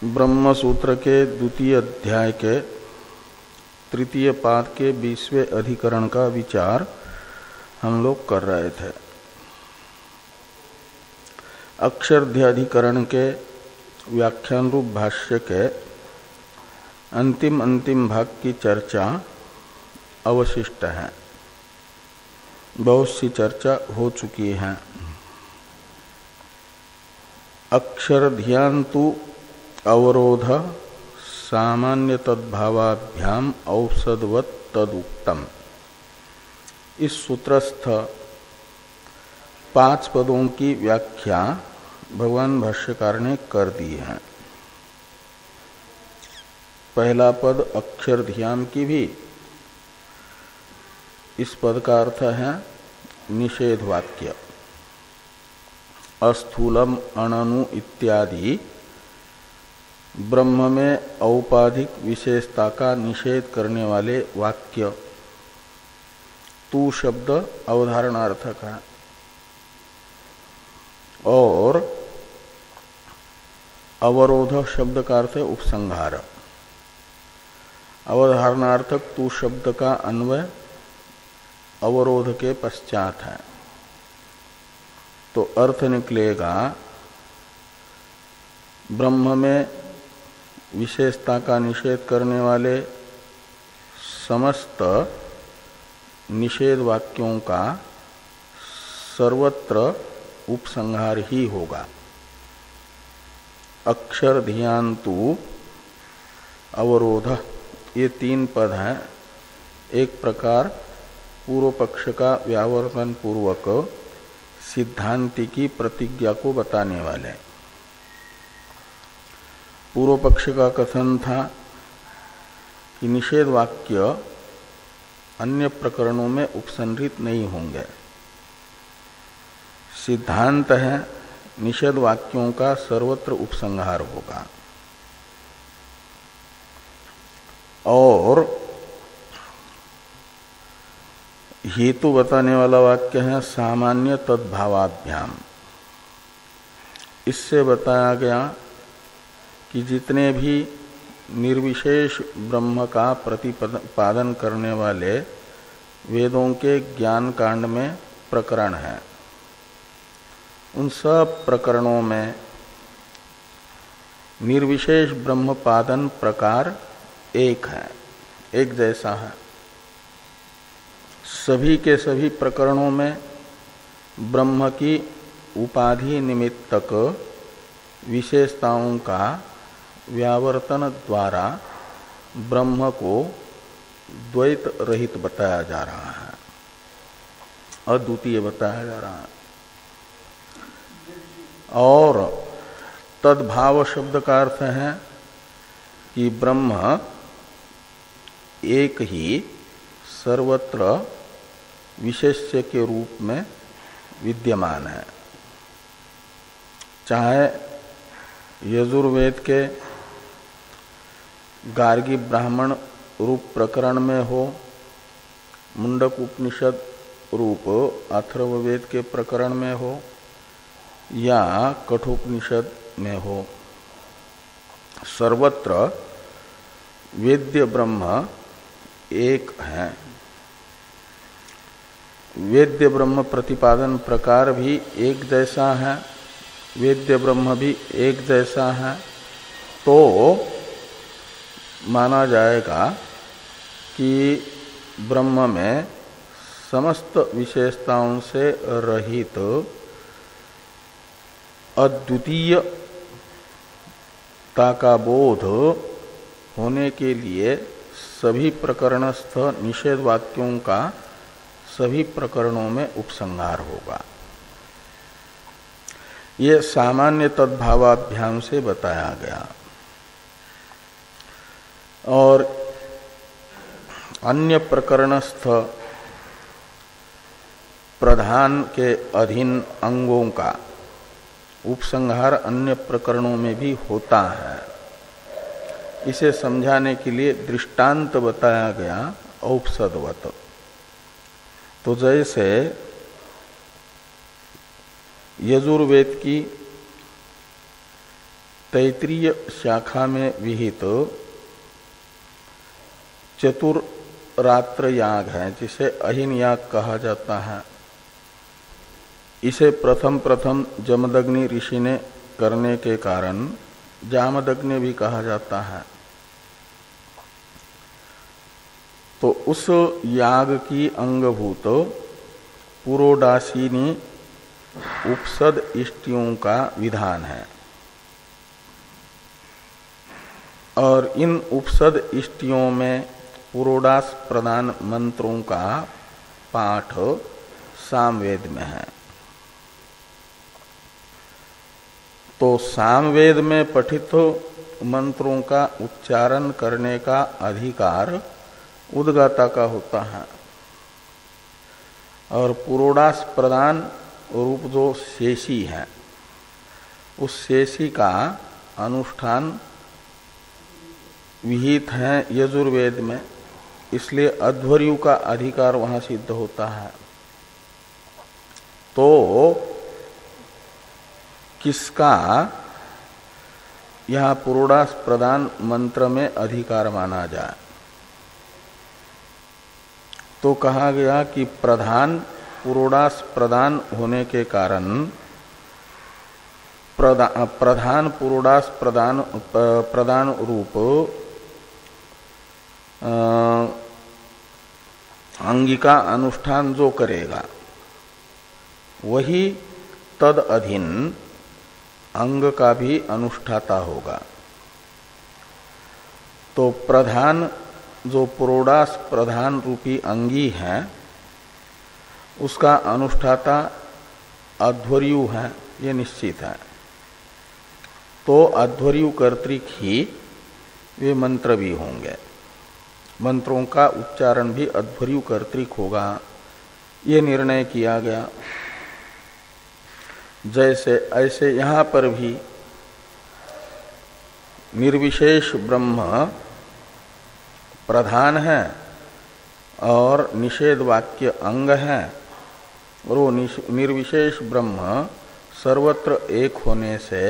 ब्रह्म सूत्र के द्वितीय अध्याय के तृतीय पाद के 20वें अधिकरण का विचार हम लोग कर रहे थे। अक्षरध्याधिकरण के व्याख्यान रूप भाष्य के अंतिम भाग की चर्चा अवशिष्ट है। बहुत सी चर्चा हो चुकी है। अक्षर ध्यान तु अवरोध सामान्य तद्भावाभ्याम औषधवत् तदुक्तम। इस सूत्रस्थ 5 पदों की व्याख्या भगवान भाष्यकार ने कर दी है। पहला पद अक्षर ध्यान की भी, इस पद का अर्थ है निषेध वाक्य। अस्थूलम अणनु इत्यादि ब्रह्म में औपाधिक विशेषता का निषेध करने वाले वाक्य। तू शब्द अवधारणार्थक है और अवरोध शब्द का अर्थ है उपसंहार। अवधारणार्थक तू शब्द का अन्वय अवरोध के पश्चात है, तो अर्थ निकलेगा ब्रह्म में विशेषता का निषेध करने वाले समस्त निषेध वाक्यों का सर्वत्र उपसंहार ही होगा। अक्षर ध्यान तु अवरोध, ये 3 पद हैं। एक प्रकार पूर्व पक्ष का व्यावर्तन पूर्वक सिद्धांति की प्रतिज्ञा को बताने वाले। पूर्व पक्ष का कथन था कि निषेध वाक्य अन्य प्रकरणों में उपसंहृत नहीं होंगे। सिद्धांत है निषेध वाक्यों का सर्वत्र उपसंहार होगा। और हेतु बताने वाला वाक्य है सामान्य तद्भावाभ्याम। इससे बताया गया कि जितने भी निर्विशेष ब्रह्म का प्रतिपादन करने वाले वेदों के ज्ञान कांड में प्रकरण है, उन सब प्रकरणों में निर्विशेष ब्रह्मपादन प्रकार एक है, एक जैसा है। सभी के सभी प्रकरणों में ब्रह्म की उपाधि निमित्तक विशेषताओं का व्यावर्तन द्वारा ब्रह्म को द्वैत रहित बताया जा रहा है, अद्वितीय बताया जा रहा है। और तद्भाव शब्द का अर्थ है कि ब्रह्म एक ही सर्वत्र विशेष्य के रूप में विद्यमान है। चाहे यजुर्वेद के गार्गी ब्राह्मण रूप प्रकरण में हो, मुंडक उपनिषद रूप अथर्ववेद के प्रकरण में हो, या कठोपनिषद में हो, सर्वत्र वेद्य ब्रह्म एक है। वेद्य ब्रह्म प्रतिपादन प्रकार भी एक जैसा है, वेद्य ब्रह्म भी एक जैसा है, तो माना जाएगा कि ब्रह्म में समस्त विशेषताओं से रहित अद्वितीयता का बोध होने के लिए सभी प्रकरणस्थ निषेध वाक्यों का सभी प्रकरणों में उपसंहार होगा। ये सामान्य तद्भावाभ्याम से बताया गया। और अन्य प्रकरणस्थ प्रधान के अधीन अंगों का उपसंहार अन्य प्रकरणों में भी होता है। इसे समझाने के लिए दृष्टांत बताया गया औपसदवत। तो जैसे यजुर्वेद की तैत्रीय शाखा में विहित चतुर्रात्र याग है, जिसे अहिन याग कहा जाता है। इसे प्रथम जमदग्नि ऋषि ने करने के कारण जामदग्नि भी कहा जाता है। तो उस याग की अंगभूत पुरोडासीनी उपसद इष्टियों का विधान है, और इन उपसद इष्टियों में पुरोडास प्रदान मंत्रों का पाठ सामवेद में है। तो सामवेद में पठित मंत्रों का उच्चारण करने का अधिकार उद्गाता का होता है, और पुरोडास प्रदान रूप जो शेषी है, उस शेषी का अनुष्ठान विहित है यजुर्वेद में, इसलिए अध्वर्यु का अधिकार वहां सिद्ध होता है। तो किसका यह पुरोडास प्रदान मंत्र में अधिकार माना जाए? तो कहा गया कि प्रधान पुरोडास प्रदान होने के कारण प्रधान पुरोडास प्रदान रूप अंगिका अनुष्ठान जो करेगा वही तद अधीन अंग का भी अनुष्ठाता होगा। तो प्रधान जो पुरोडास प्रधान रूपी अंगी है, उसका अनुष्ठाता अध्वर्यु है, ये निश्चित है। तो अध्वर्यु कर्तृक ही वे मंत्र भी होंगे, मंत्रों का उच्चारण भी अध्वर्यु कर्तृक होगा, ये निर्णय किया गया। जैसे ऐसे यहां पर भी निर्विशेष ब्रह्म प्रधान है और निषेध वाक्य अंग है, और वो निर्विशेष ब्रह्म सर्वत्र एक होने से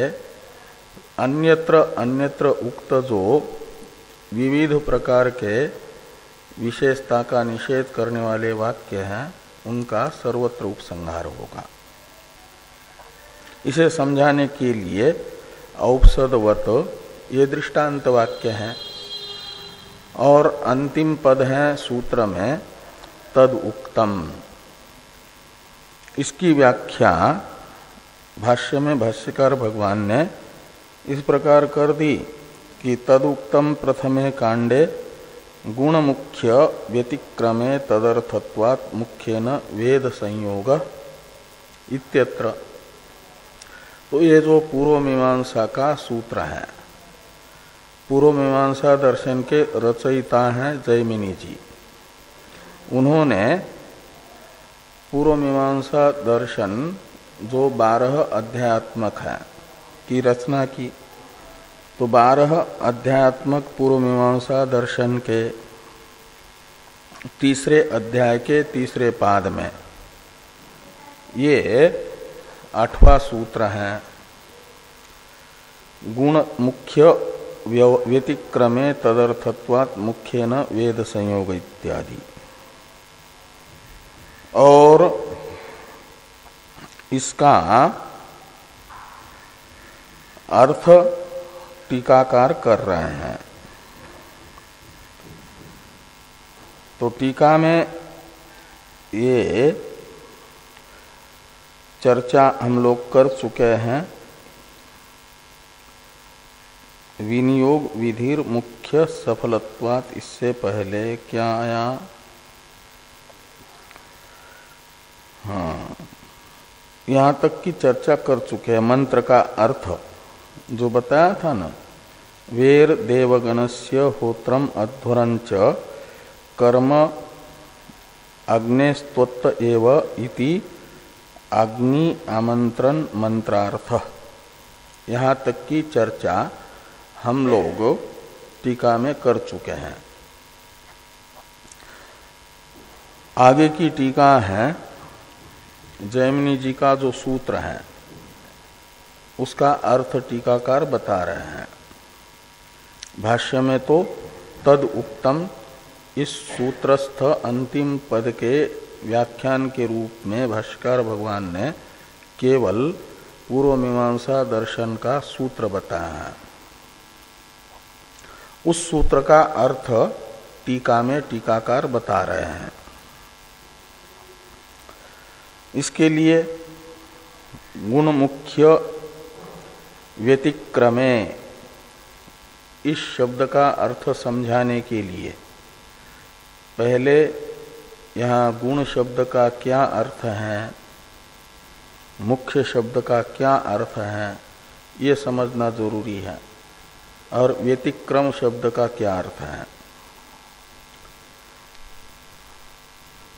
अन्यत्र उक्त जो विविध प्रकार के विशेषता का निषेध करने वाले वाक्य हैं, उनका सर्वत्र उपसंहार होगा। इसे समझाने के लिए औपसदवत ये दृष्टांत वाक्य है, और अंतिम पद है सूत्र में तद उक्तम। इसकी व्याख्या भाष्य में भाष्यकार भगवान ने इस प्रकार कर दी कि तदुक्तम प्रथमे कांडे गुण मुख्य व्यतिक्रमे तदर्थत्वात् मुख्येन वेद संयोग इत्यत्र। तो ये जो पूर्व मीमांसा का सूत्र है, पूर्व मीमांसा दर्शन के रचयिता हैं जैमिनी जी, उन्होंने पूर्व मीमांसा दर्शन जो 12 अध्यात्मक है की रचना की। तो 12 अध्यात्मक पूर्व मीमांसा दर्शन के तीसरे अध्याय के तीसरे पाद में ये 8वां सूत्र है, गुण मुख्य व्यतिक्रमे तदर्थत्वात् मुख्येन वेद संयोग इत्यादि। और इसका अर्थ टीकाकार कर रहे हैं। तो टीका में ये चर्चा हम लोग कर चुके हैं। विनियोग विधिर मुख्य सफलत्वात्, इससे पहले क्या आया? हाँ, यहाँ तक की चर्चा कर चुके हैं। मंत्र का अर्थ जो बताया था ना, वेर देवगणस्य होत्रम अध्वरंच कर्म अग्नेस्तोत्त एव इति अग्नि आमंत्रण मंत्रार्थ, यहाँ तक की चर्चा हम लोग टीका में कर चुके हैं। आगे की टीका है जैमिनी जी का जो सूत्र है उसका अर्थ टीकाकार बता रहे हैं। भाष्य में तो तद उक्तम इस सूत्रस्थ अंतिम पद के व्याख्यान के रूप में भाष्यकार भगवान ने केवल पूर्व मीमांसा दर्शन का सूत्र बताया है। उस सूत्र का अर्थ टीका में टीकाकार बता रहे हैं। इसके लिए गुण मुख्य व्यतिक्रमे इस शब्द का अर्थ समझाने के लिए पहले यहाँ गुण शब्द का क्या अर्थ है, मुख्य शब्द का क्या अर्थ है, ये समझना जरूरी है, और व्यतिक्रम शब्द का क्या अर्थ है।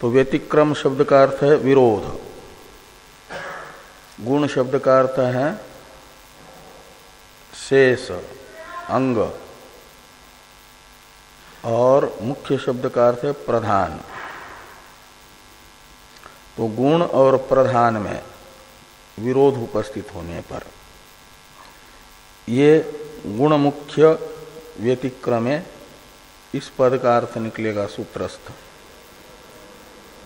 तो व्यतिक्रम शब्द का अर्थ है विरोध, गुण शब्द का अर्थ है शेष, अंग, और मुख्य शब्द का अर्थ है प्रधान। तो गुण और प्रधान में विरोध उपस्थित होने पर ये गुण मुख्य व्यतिक्रमे इस पद का अर्थ निकलेगा सूत्रस्थ।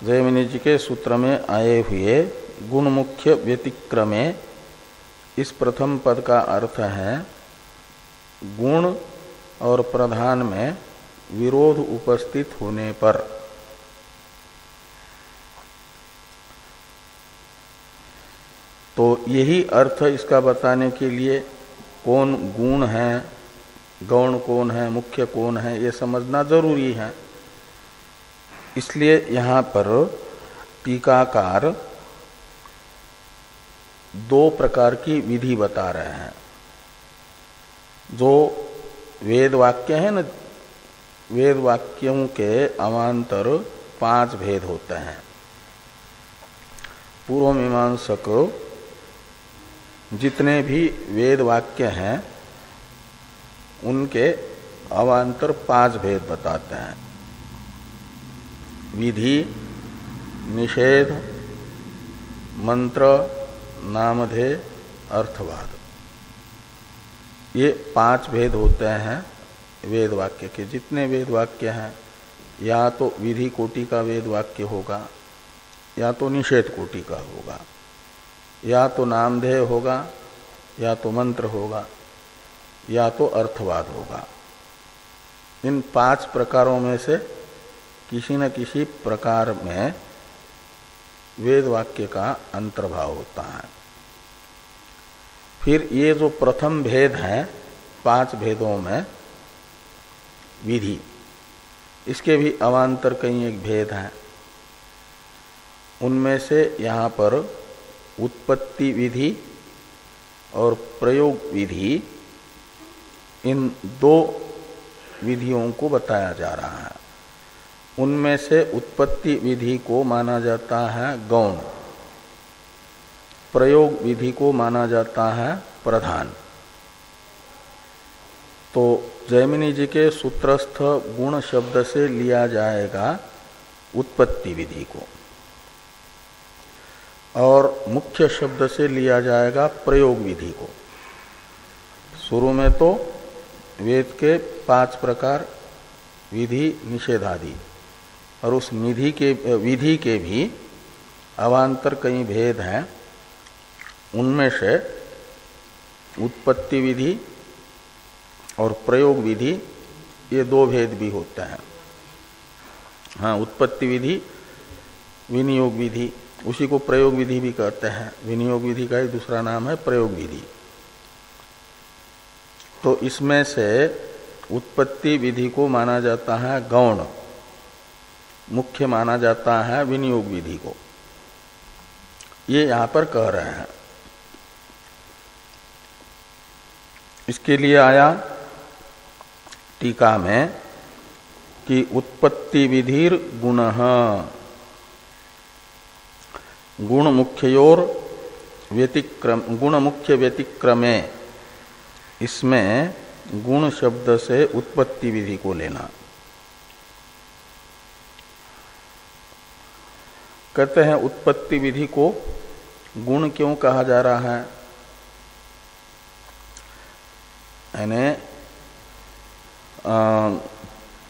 जयमिनी जी के सूत्र में आए हुए गुण मुख्य व्यतिक्रमे इस प्रथम पद का अर्थ है गुण और प्रधान में विरोध उपस्थित होने पर। तो यही अर्थ इसका बताने के लिए कौन गुण है, गौण कौन है, मुख्य कौन है, ये समझना जरूरी है। इसलिए यहाँ पर टीकाकार दो प्रकार की विधि बता रहे हैं। जो वेद वाक्य है न, वेद वाक्यों के अवान्तर 5 भेद होते हैं। पूर्व मीमांसक जितने भी वेद वाक्य हैं उनके अवान्तर 5 भेद बताते हैं। विधि, निषेध, मंत्र, नामधेय, अर्थवाद, ये 5 भेद होते हैं वेद वाक्य के। जितने वेद वाक्य हैं या तो विधि कोटि का वेद वाक्य होगा, या तो निषेध कोटि का होगा, या तो नामधेय होगा, या तो मंत्र होगा, या तो अर्थवाद होगा। इन 5 प्रकारों में से किसी न किसी प्रकार में वेद वाक्य का अंतर्भाव होता है। फिर ये जो प्रथम भेद है 5 भेदों में विधि, इसके भी अवान्तर कई एक भेद हैं। उनमें से यहाँ पर उत्पत्ति विधि और प्रयोग विधि, इन 2 विधियों को बताया जा रहा है। उनमें से उत्पत्ति विधि को माना जाता है गौण, प्रयोग विधि को माना जाता है प्रधान। तो जयमिनी जी के सूत्रस्थ गुण शब्द से लिया जाएगा उत्पत्ति विधि को, और मुख्य शब्द से लिया जाएगा प्रयोग विधि को। शुरू में तो वेद के 5 प्रकार विधि, निषेध आदि, और उस विधि के भी अवान्तर कई भेद हैं। उनमें से उत्पत्ति विधि और प्रयोग विधि, ये 2 भेद भी होते हैं। हाँ, उत्पत्ति विधि, विनियोग विधि, उसी को प्रयोग विधि भी कहते हैं। विनियोग विधि का ही दूसरा नाम है प्रयोग विधि। तो इसमें से उत्पत्ति विधि को माना जाता है गौण, मुख्य माना जाता है विनियोग विधि को। ये यहां पर कह रहे हैं। इसके लिए आया टीका में कि उत्पत्ति विधिर गुणः, गुण मुख्योर व्यतिक्रम, गुण मुख्य व्यतिक्रमे, इसमें गुण शब्द से उत्पत्ति विधि को लेना। कहते हैं उत्पत्ति विधि को गुण क्यों कहा जा रहा है? यानी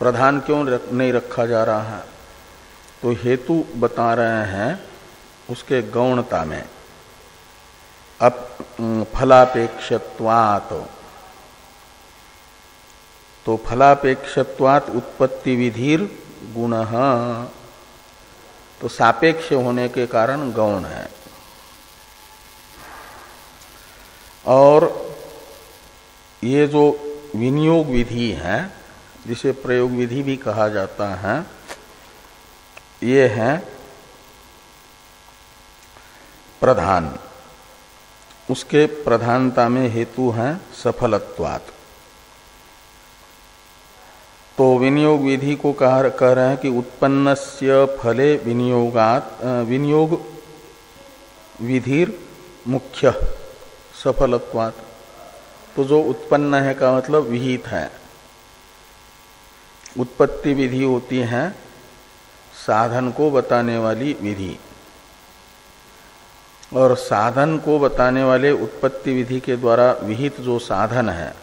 प्रधान क्यों नहीं रखा जा रहा है? तो हेतु बता रहे हैं उसके गौणता में। अब फलापेक्षत्वात्, तो फलापेक्षत्वात् उत्पत्ति विधिर गुणः, तो सापेक्ष होने के कारण गौण है। और ये जो विनियोग विधि है, जिसे प्रयोग विधि भी कहा जाता है, ये है प्रधान। उसके प्रधानता में हेतु है सफलत्वात्। तो विनियोग विधि को कह रहे हैं कि उत्पन्नस्य फले विनियोगात्, विनियोग विधिर मुख्य सफलत्वात्। तो जो उत्पन्न है का मतलब विहित है। उत्पत्ति विधि होती है साधन को बताने वाली विधि, और साधन को बताने वाले उत्पत्ति विधि के द्वारा विहित जो साधन है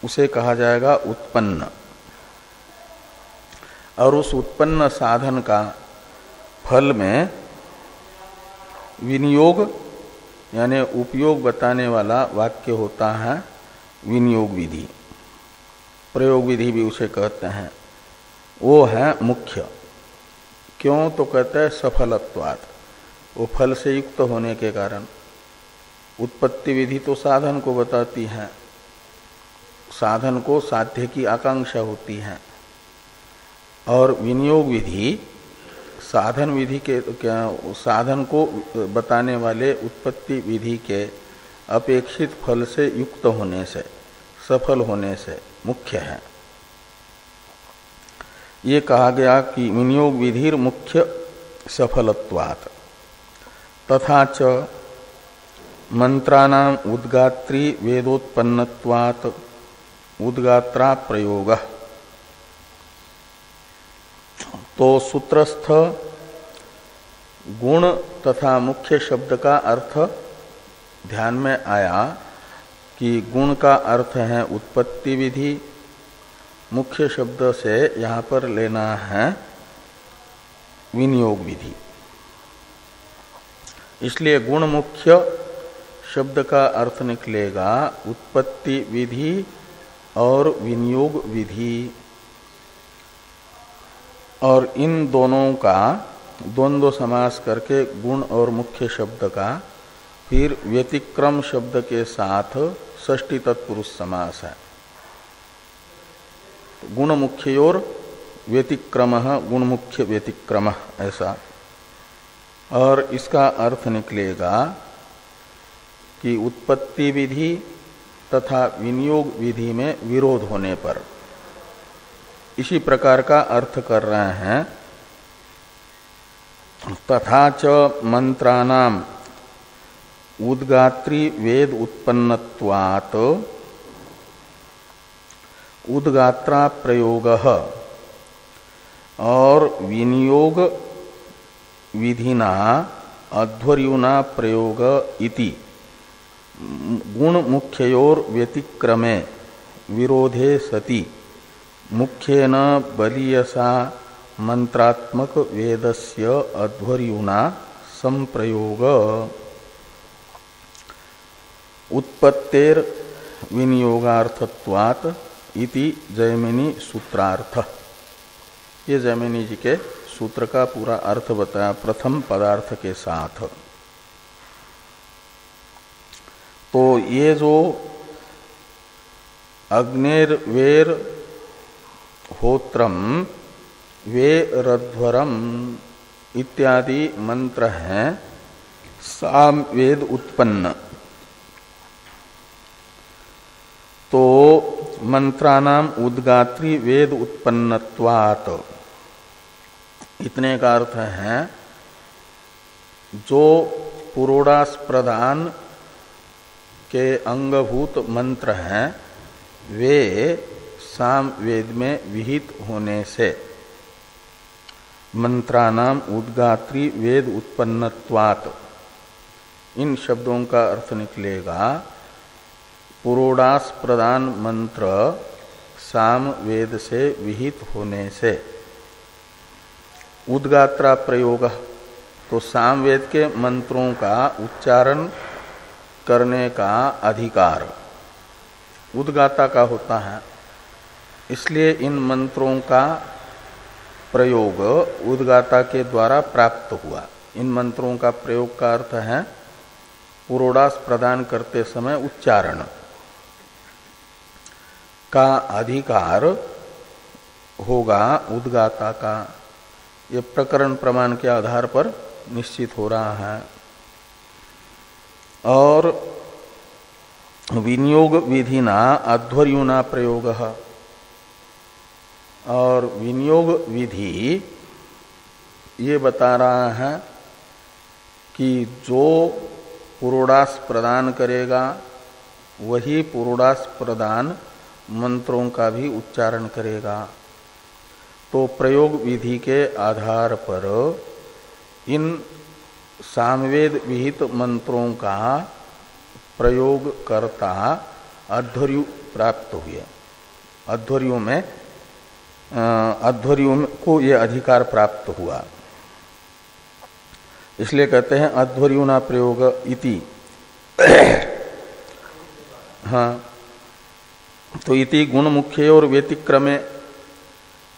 उसे कहा जाएगा उत्पन्न। और उस उत्पन्न साधन का फल में विनियोग यानी उपयोग बताने वाला वाक्य होता है विनियोग विधि। प्रयोग विधि भी उसे कहते हैं। वो है मुख्य। क्यों? तो कहते हैं सफलत्वात्, वो फल से युक्त होने के कारण। उत्पत्ति विधि तो साधन को बताती है, साधन को साध्य की आकांक्षा होती है, और विनियोग विधि साधन विधि के साधन को बताने वाले उत्पत्ति विधि के अपेक्षित फल से युक्त होने से, सफल होने से मुख्य है। ये कहा गया कि विनियोग विधिर मुख्य सफलत्वात्। तथा च मंत्राणाम उद्गात्री वेदोत्पन्नत्वात् उद्गात्रा प्रयोग। तो सूत्रस्थ गुण तथा मुख्य शब्द का अर्थ ध्यान में आया कि गुण का अर्थ है उत्पत्ति विधि, मुख्य शब्द से यहाँ पर लेना है विनियोग विधि। इसलिए गुण मुख्य शब्द का अर्थ निकलेगा उत्पत्ति विधि और विनियोग विधि। और इन दोनों का द्वंद्व समास करके गुण और मुख्य शब्द का फिर व्यतिक्रम शब्द के साथ षष्ठी तत्पुरुष समास है। गुण मुख्योर व्यतिक्रमः, गुण मुख्य व्यतिक्रमः, ऐसा। और इसका अर्थ निकलेगा कि उत्पत्ति विधि तथा विनियोग विधि में विरोध होने पर। इसी प्रकार का अर्थ कर रहे हैं। तथा च मंत्राणाम उद्गात्री वेद उत्पन्नत्वात् उद्गात्रा प्रयोगः और विनियोग विधिना अध्वर्युना प्रयोग इति गुण मुख्ययोर व्यतिक्रमे विरोधे सति मुख्येन बलीयसा मंत्रात्मक वेदस्य अध्वर्युना संप्रयोग उत्पत्तेर विनियोगार्थत्वात् इति जैमिनी सूत्रार्थ। ये जैमिनी जी के सूत्र का पूरा अर्थ बताया प्रथम पदार्थ के साथ। तो ये जो अग्निर्वेर होत्रम वे रध्वरम इत्यादि मंत्र हैं साम वेद उत्पन्न। तो मंत्राणाम उद्गात्री वेद उत्पन्नत्वात्, इतने का अर्थ है जो पुरोडास प्रधान के अंगभूत मंत्र हैं वे साम वेद में विहित होने से मंत्राणाम उद्गात्री वेद उत्पन्नत्वात्, इन शब्दों का अर्थ निकलेगा पुरोडास प्रदान मंत्र साम वेद से विहित होने से उद्गात्रा प्रयोग, तो साम वेद के मंत्रों का उच्चारण करने का अधिकार उद्गाता का होता है। इसलिए इन मंत्रों का प्रयोग उद्गाता के द्वारा प्राप्त हुआ। इन मंत्रों का प्रयोग का अर्थ है पुरोडास प्रदान करते समय उच्चारण का अधिकार होगा उद्गाता का। ये प्रकरण प्रमाण के आधार पर निश्चित हो रहा है। और विनियोग विधिना अध्वर्युना प्रयोग, और विनियोग विधि ये बता रहा है कि जो पुरोडास प्रदान करेगा वही पुरोडास प्रदान मंत्रों का भी उच्चारण करेगा। तो प्रयोग विधि के आधार पर इन सामवेद विहित मंत्रों का प्रयोग करता अध्वर्यु प्राप्त हुए। अध्वर्यु को ये अधिकार प्राप्त हुआ। इसलिए कहते हैं अध्वर्युना प्रयोग इति। हाँ, तो इति गुण मुख्य और व्यतिक्रमे,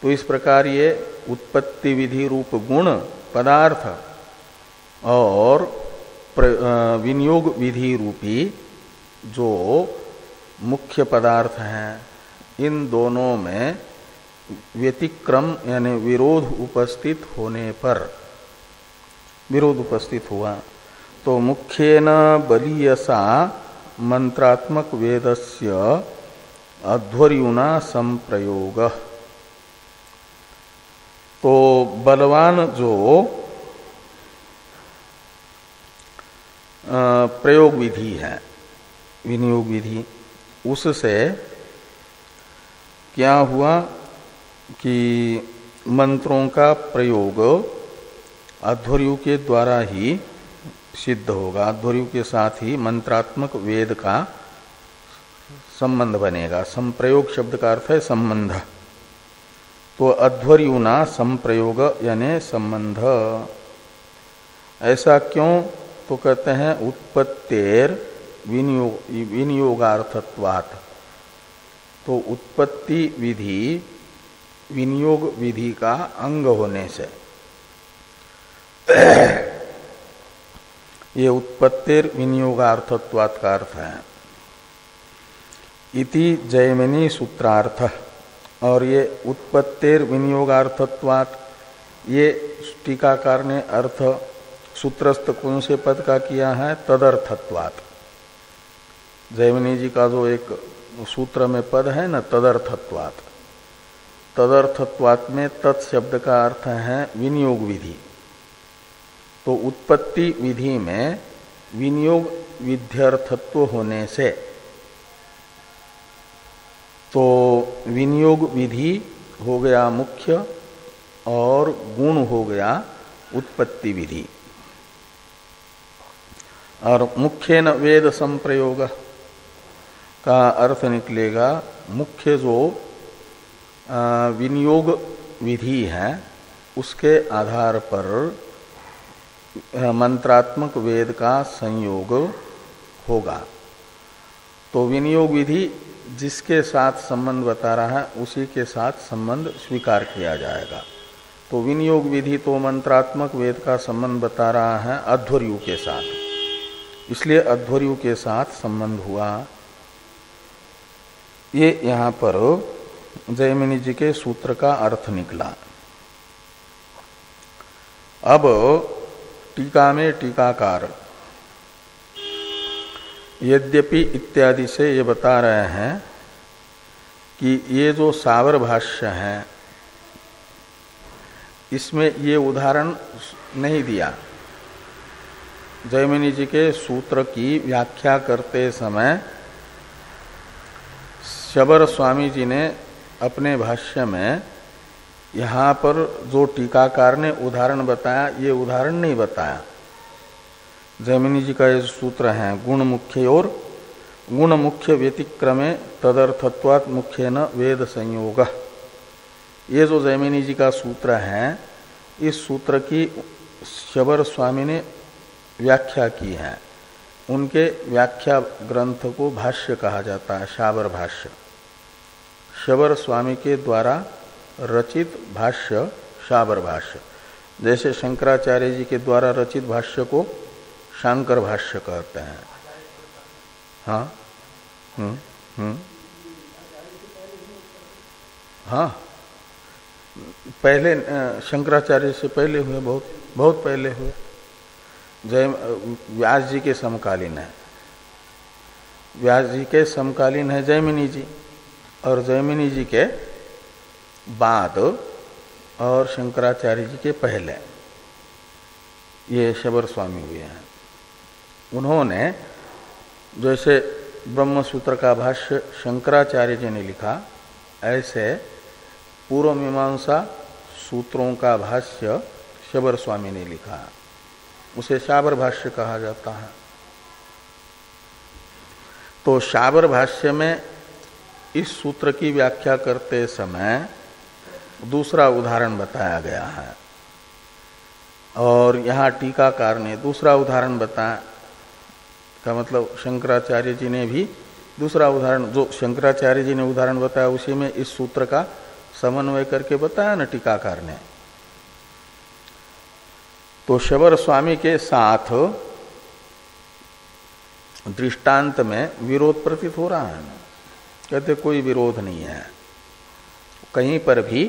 तो इस प्रकार ये उत्पत्ति विधि रूप गुण पदार्थ और विनियोग विधि रूपी जो मुख्य पदार्थ हैं, इन दोनों में व्यतिक्रम यानी विरोध उपस्थित होने पर, विरोध उपस्थित हुआ तो मुख्येन बलीयसा मंत्रात्मक वेदस्य अध्वर्युना संप्रयोग। तो बलवान जो प्रयोग विधि है, विनियोग विधि, उससे क्या हुआ कि मंत्रों का प्रयोग अध्वर्यु के द्वारा ही सिद्ध होगा। अध्वर्यु के साथ ही मंत्रात्मक वेद का संबंध बनेगा। संप्रयोग शब्द का अर्थ है संबंध। तो अध्वर्युना संप्रयोग यानी संबंध। ऐसा क्यों? तो कहते हैं उत्पत्तेर विनियोगार्थत्वात्। तो उत्पत्ति विधि विनियोग विधि का अंग होने से ये उत्पत्तिर विनियोगार्थत्वात् का अर्थ है। इति जैमिनी सूत्रार्थ। और ये उत्पत्तिर विनियोगार्थत्वात्, ये टीकाकार ने अर्थ सूत्रस्थ कौन से पद का किया है? तदर्थत्वात्। जैमिनी जी का जो एक सूत्र में पद है न, तदर्थत्वात्। तदर्थत्वात् में तत्शब्द का अर्थ है विनियोग विधि। तो उत्पत्ति विधि में विनियोग विध्यर्थत्व होने से तो विनियोग विधि हो गया मुख्य और गुण हो गया उत्पत्ति विधि। और मुख्येन वेद संप्रयोग का अर्थ निकलेगा मुख्य जो विनियोग विधि है उसके आधार पर मंत्रात्मक वेद का संयोग होगा। तो विनियोग विधि जिसके साथ संबंध बता रहा है उसी के साथ संबंध स्वीकार किया जाएगा। तो विनियोग विधि तो मंत्रात्मक वेद का संबंध बता रहा है अध्वर्यु के साथ, इसलिए अध्वर्यु के साथ संबंध हुआ। ये यहाँ पर जैमिनी जी के सूत्र का अर्थ निकला। अब टीका में टीकाकार यद्यपि इत्यादि से ये बता रहे हैं कि ये जो सावर भाष्य है इसमें ये उदाहरण नहीं दिया। जैमिनी जी के सूत्र की व्याख्या करते समय शबर स्वामी जी ने अपने भाष्य में यहाँ पर जो टीकाकार ने उदाहरण बताया ये उदाहरण नहीं बताया। जैमिनी जी का ये सूत्र है गुण मुख्य और गुण मुख्य व्यतिक्रमे तदर्थत्वात् मुख्येन वेद संयोग। ये जो जैमिनी जी का सूत्र है, इस सूत्र की शबर स्वामी ने व्याख्या की है। उनके व्याख्या ग्रंथ को भाष्य कहा जाता है, शाबर भाष्य। शबर स्वामी के द्वारा रचित भाष्य शाबर भाष्य। जैसे शंकराचार्य जी के द्वारा रचित भाष्य को शांकर भाष्य कहते हैं। हाँ, हाँ, पहले शंकराचार्य से पहले हुए, बहुत बहुत पहले हुए। व्यास जी के समकालीन है। व्यास जी के समकालीन है जैमिनी जी, और जैमिनी जी के बाद और शंकराचार्य जी के पहले ये शबर स्वामी हुए हैं। उन्होंने जैसे ब्रह्म सूत्र का भाष्य शंकराचार्य जी ने लिखा, ऐसे पूर्व मीमांसा सूत्रों का भाष्य शबर स्वामी ने लिखा, उसे शाबर भाष्य कहा जाता है। तो शाबर भाष्य में इस सूत्र की व्याख्या करते समय दूसरा उदाहरण बताया गया है, और यहाँ टीकाकार ने दूसरा उदाहरण बताया। का मतलब शंकराचार्य जी ने भी दूसरा उदाहरण, जो शंकराचार्य जी ने उदाहरण बताया उसी में इस सूत्र का समन्वय करके बताया न टीकाकार ने। तो शबर स्वामी के साथ दृष्टांत में विरोध प्रतीत हो रहा है। कहते कोई विरोध नहीं है, कहीं पर भी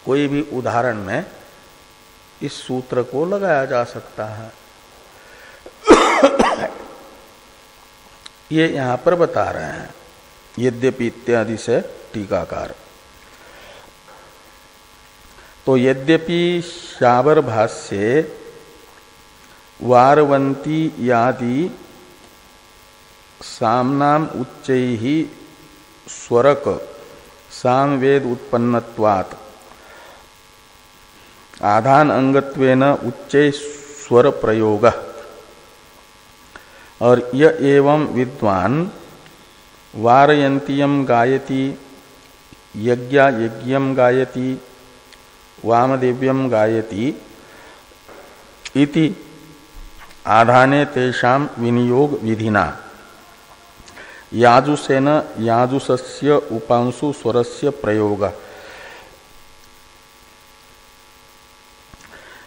कोई भी उदाहरण में इस सूत्र को लगाया जा सकता है। ये यहां पर बता रहे हैं, यद्यपि इत्यादि से टीकाकार। तो यद्यपि शाबर भाष्ये वारवंती यादि सामनाम उच्चैः स्वरक सामवेद उत्पन्नत्वात् आधान अंगत्वेन उच्चै स्वर प्रयोग, और य एवं विद्वान वारयंतीयम गायति यज्ञा यज्ञम गायति वामदेव्यम गायति इति आधाने तेषां विनियोग विधिना याजुसेन याजुसस्य उपांशु स्वरस्य प्रयोग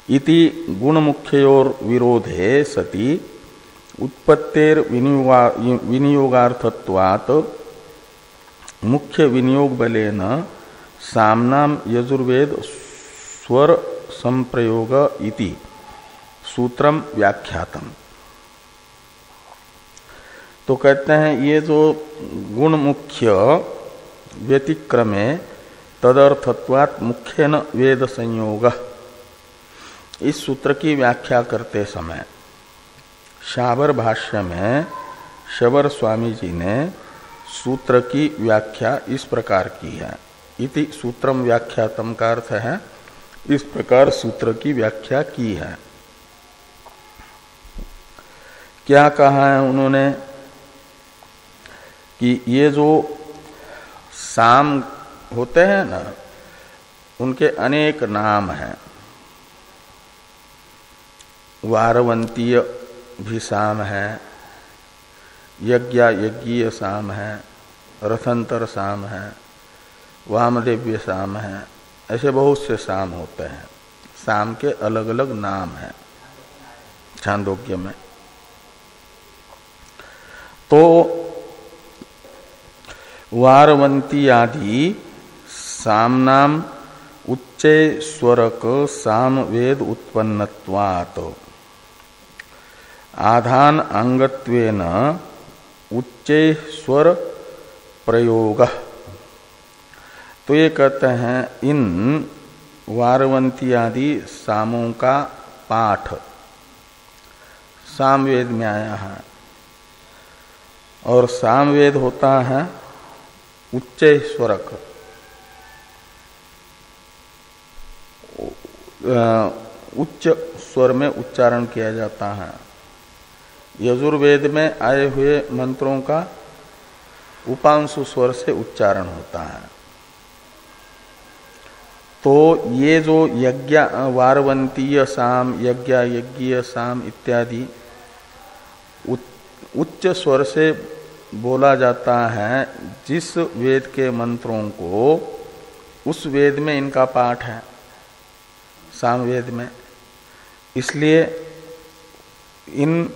इति गुणमुख्योर विरोधे सति उत्पत्तेर विनियोगार्थत्वात् मुख्य विनियोग बलेन सामनाम यजुर्वेद स्वर संप्रयोग इति सूत्रम व्याख्यातम। तो कहते हैं ये जो गुण मुख्य व्यतिक्रमे तदर्थत्वात् मुख्यन वेद संयोग, इस सूत्र की व्याख्या करते समय शाबर भाष्य में शबर स्वामी जी ने सूत्र की व्याख्या इस प्रकार की है। इति सूत्रम व्याख्यातम का अर्थ है इस प्रकार सूत्र की व्याख्या की है। क्या कहा है उन्होंने कि ये जो साम होते हैं ना, उनके अनेक नाम हैं। वारवंतीय भी साम है, यज्ञा यज्ञीय साम है, रथंतर साम है, वामदेव्य साम है, ऐसे बहुत से साम होते हैं। साम के अलग अलग नाम हैं छांदोग्य में। तो वारवंती आदि सामनाम उच्चे स्वरक साम वेद उत्पन्नत्वात् आधान अंगत्वेन उच्चे स्वर प्रयोग। तो ये कहते हैं इन वारवंती आदि सामों का पाठ सामवेद में आया है, और सामवेद होता है उच्चे स्वरक, उच्च स्वर में उच्चारण किया जाता है। यजुर्वेद में आए हुए मंत्रों का उपांशु स्वर से उच्चारण होता है। तो ये जो यज्ञ वारवंतीय साम, यज्ञ यज्ञीय साम इत्यादि उच्च स्वर से बोला जाता है जिस वेद के मंत्रों को, उस वेद में इनका पाठ है, सामवेद में। इसलिए इन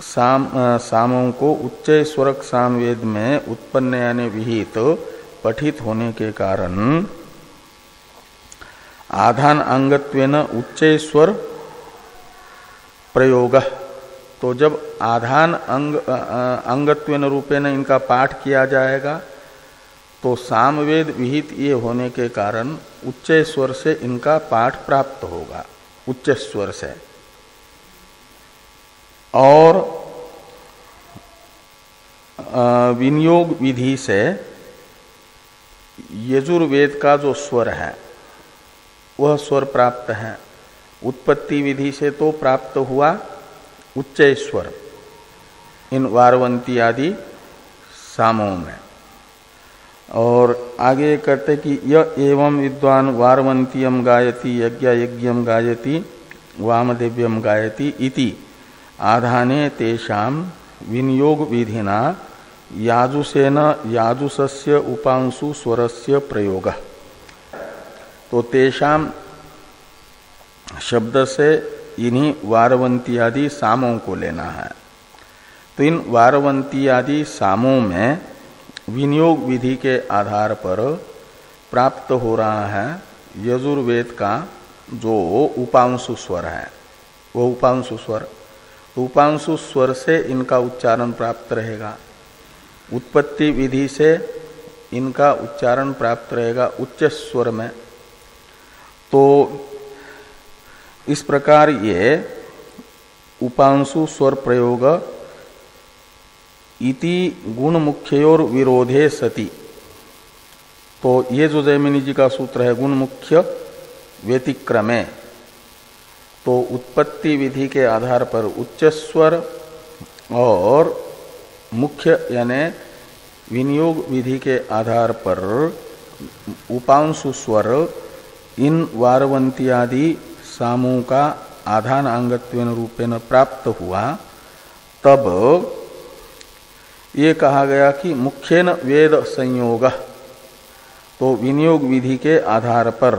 सामों को उच्च स्वरक सामवेद में उत्पन्न यानी विहित पठित होने के कारण आधान अंगत्वेन उच्च स्वर प्रयोग। तो जब आधान अंगत्वेन रूपेण इनका पाठ किया जाएगा तो सामवेद विहित ये होने के कारण उच्च स्वर से इनका पाठ प्राप्त होगा, उच्च स्वर से। और विनियोग विधि से यजुर्वेद का जो स्वर है वह स्वर प्राप्त है। उत्पत्ति विधि से तो प्राप्त हुआ उच्च स्वर इन वारवंती आदि सामों में। और आगे कहते कि यह एवं विद्वान वारवंतीयम गायति यज्ञ यज्ञम गायति वामदेव्यम गायति इति आधाने तेषाम विनियोग विधिना याजुसेन याजुसस्य उपांशु स्वरस्य प्रयोग। तो तेषाम शब्द से इन्हीं वारवंती आदि सामों को लेना है। तो इन वारवंती आदि सामों में विनियोग विधि के आधार पर प्राप्त हो रहा है यजुर्वेद का जो उपांशु स्वर है, वो उपांशु स्वर। उपांशु स्वर से इनका उच्चारण प्राप्त रहेगा। उत्पत्ति विधि से इनका उच्चारण प्राप्त रहेगा उच्च स्वर में। तो इस प्रकार ये उपांशु स्वर प्रयोग इति गुण मुख्योर विरोधे सति। तो ये जो जैमिनी जी का सूत्र है गुण मुख्य व्यतिक्रमे, तो उत्पत्ति विधि के आधार पर उच्च स्वर और मुख्य यानी विनियोग विधि के आधार पर उपांशु स्वर इन वारवंती आदि सामों का आधान अंगत्वेन रूपेण प्राप्त हुआ। तब ये कहा गया कि मुख्येन वेद संयोग। तो विनियोग विधि के आधार पर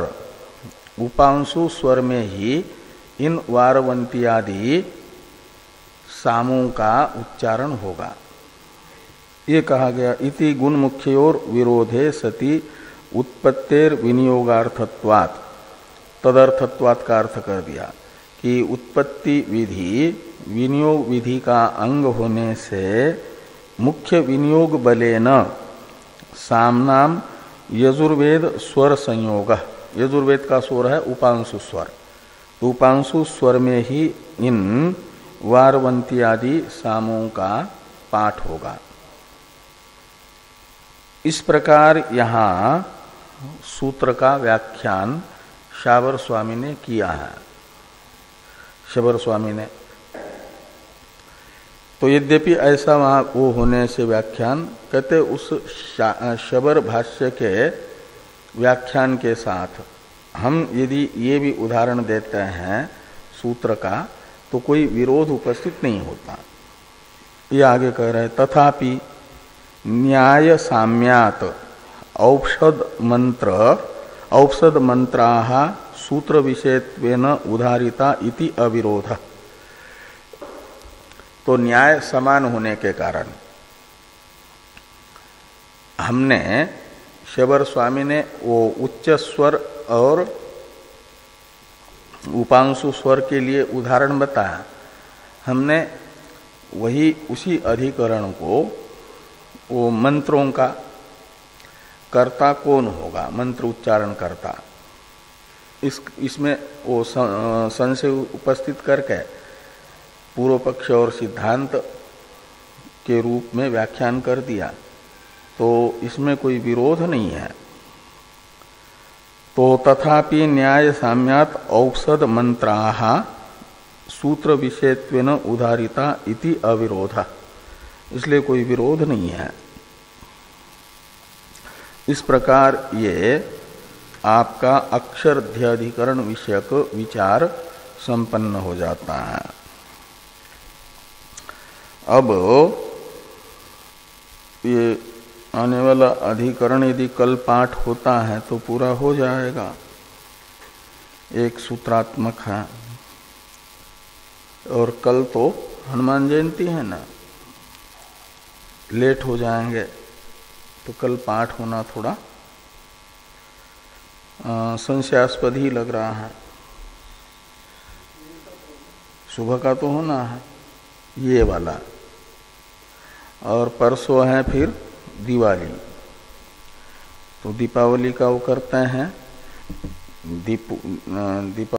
उपांशु स्वर में ही इन वारवंती आदि सामों का उच्चारण होगा। ये कहा गया इति गुण मुख्योर विरोधे सति उत्पत्तेर विनियोगार्थत्वात्। तदर्थत्वात् का अर्थ कर दिया कि उत्पत्ति विधि विनियोग विधि का अंग होने से मुख्य विनियोग बलेन सामनाम यजुर्वेद स्वर संयोग। यजुर्वेद का स्वर है उपांशु स्वर। तो उपांशु स्वर में ही इन वारवंती आदि सामों का पाठ होगा। इस प्रकार यहाँ सूत्र का व्याख्यान शाबर स्वामी ने किया है। शबर स्वामी ने तो यद्यपि ऐसा वहाँ वो होने से व्याख्यान कहते उस शबर भाष्य के व्याख्यान के साथ हम यदि ये भी उदाहरण देते हैं सूत्र का तो कोई विरोध उपस्थित नहीं होता। ये आगे कह रहे हैं तथापि न्याय साम्यात औषध मंत्राः सूत्र विषयत्वेन उदाहरिता इति अविरोध। तो न्याय समान होने के कारण हमने शबर स्वामी ने वो उच्च स्वर और उपांशु स्वर के लिए उदाहरण बताया। हमने वही उसी अधिकरण को वो मंत्रों का कर्ता कौन होगा, मंत्र उच्चारण करता, इसमें वो संशय उपस्थित करके पूर्व पक्ष और सिद्धांत के रूप में व्याख्यान कर दिया। तो इसमें कोई विरोध नहीं है। तो तथापि न्याय साम्यात औषध मंत्राः सूत्र विषयत्वेन उदारिता इति अविरोध, इसलिए कोई विरोध नहीं है। इस प्रकार ये आपका अक्षरध्याधिकरण विषयक विचार संपन्न हो जाता है। अब ये आने वाला अधिकरण यदि कल पाठ होता है तो पूरा हो जाएगा, एक सूत्रात्मक है। और कल तो हनुमान जयंती है ना, लेट हो जाएंगे, तो कल पाठ होना थोड़ा संशयास्पद ही लग रहा है। सुबह का तो होना है ये वाला, और परसों है फिर दिवाली, तो दीपावली का वो करते हैं दीप